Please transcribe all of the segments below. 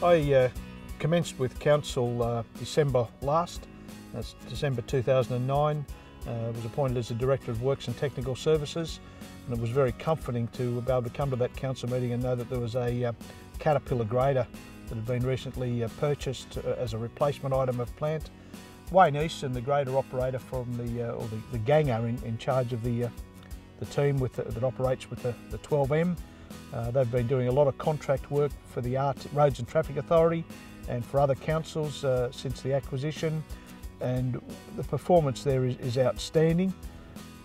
I commenced with Council December last, that's December 2009. Was appointed as the Director of Works and Technical Services, and it was very comforting to be able to come to that council meeting and know that there was a Caterpillar grader that had been recently purchased as a replacement item of plant. Wayne Easton, the grader operator from the ganger in charge of the team that operates with the 12M. They've been doing a lot of contract work for the Roads and Traffic Authority and for other councils since the acquisition, and the performance there is outstanding.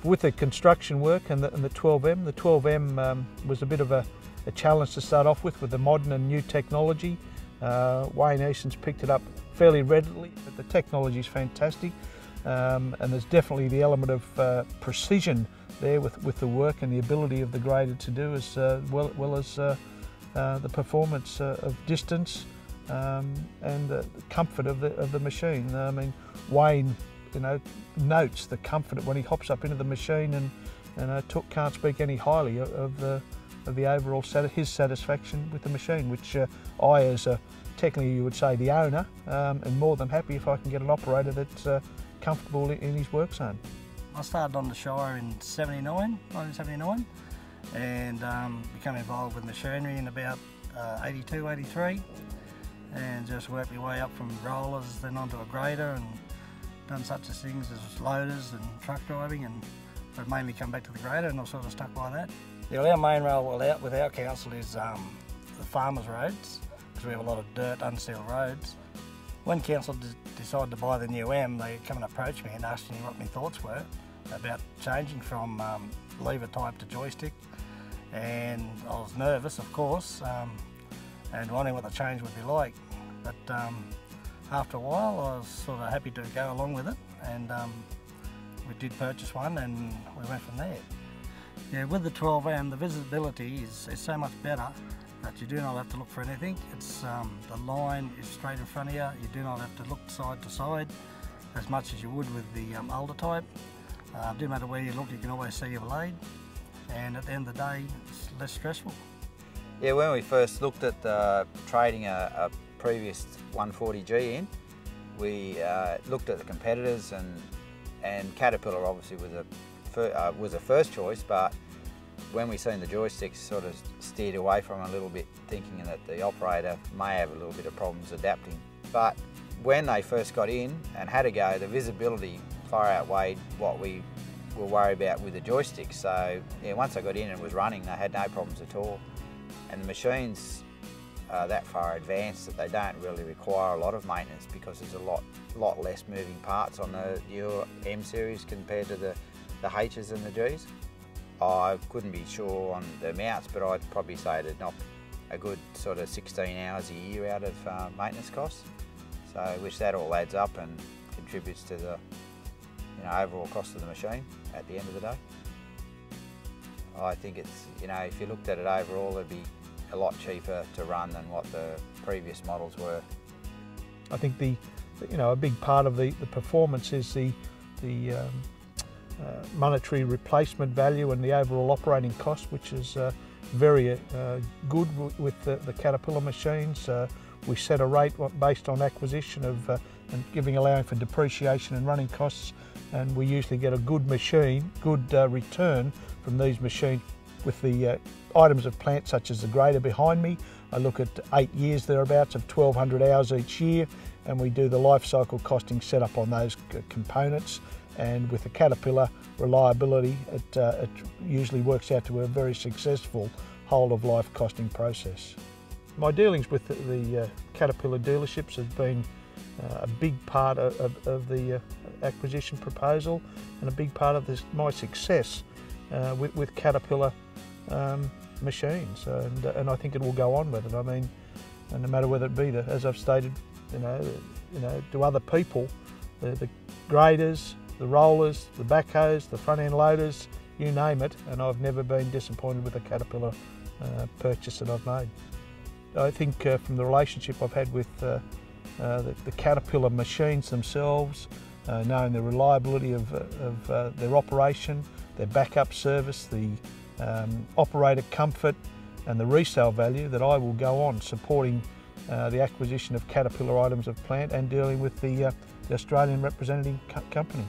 With the construction work and the 12M was a bit of a challenge to start off with the modern and new technology. Wayne Easton's picked it up fairly readily, but the technology is fantastic, and there's definitely the element of precision there with the work and the ability of the grader to do as well as the performance of distance and the comfort of the machine. I mean, Wayne, notes the comfort when he hops up into the machine, and can't speak any highly of the overall his satisfaction with the machine, which I, as technically you would say the owner, am more than happy if I can get an operator that's comfortable in his work zone. I started on the Shire in 1979, and became involved with machinery in about 82, 83, and just worked my way up from rollers then onto a grader, and done such as things as loaders and truck driving, and I've mainly come back to the grader, and I've sort of stuck by that. Yeah, our main role with our council is the farmers' roads, because we have a lot of dirt, unsealed roads. When council decided to buy the new M, they come and approached me and asked me what my thoughts were about changing from lever type to joystick, and I was nervous, of course, and wondering what the change would be like. But after a while, I was sort of happy to go along with it, and we did purchase one, and we went from there. Yeah, with the 12M, the visibility is so much better that you do not have to look for anything. It's the line is straight in front of you. You do not have to look side to side as much as you would with the older type. No matter where you look, you can always see your blade, and at the end of the day, it's less stressful. Yeah, when we first looked at trading a previous 140G in, we looked at the competitors, and Caterpillar obviously was a first choice, but when we seen the joysticks, sort of steered away from it a little bit, thinking that the operator may have a little bit of problems adapting. But when they first got in and had a go, the visibility far outweighed what we were worried about with the joysticks. So yeah, once I got in and was running, they had no problems at all. And the machines are that far advanced that they don't really require a lot of maintenance, because there's a lot less moving parts on the newer M series compared to the H's and the G's. I couldn't be sure on the amounts, but I'd probably say it'd knock a good sort of 16 hours a year out of maintenance costs. So which that all adds up and contributes to the overall cost of the machine at the end of the day. I think it's, if you looked at it overall, it'd be a lot cheaper to run than what the previous models were. I think a big part of the performance is the monetary replacement value and the overall operating cost, which is very good with the Caterpillar machines. We set a rate based on acquisition of and allowing for depreciation and running costs, and we usually get a good return from these machines. With the items of plant such as the grader behind me, I look at 8 years thereabouts of 1,200 hours each year, and we do the life cycle costing setup on those components. And with the Caterpillar reliability, it usually works out to a very successful whole of life costing process. My dealings with the Caterpillar dealerships has been a big part of the acquisition proposal, and a big part of my success with Caterpillar machines, and I think it will go on with it. I mean, and no matter whether it be as I've stated, to other people, the graders, the rollers, the backhoes, the front end loaders, you name it, and I've never been disappointed with the Caterpillar purchase that I've made. I think from the relationship I've had with the Caterpillar machines themselves, knowing the reliability of their operation, their backup service, the operator comfort and the resale value, that I will go on supporting the acquisition of Caterpillar items of plant and dealing with the Australian representing company.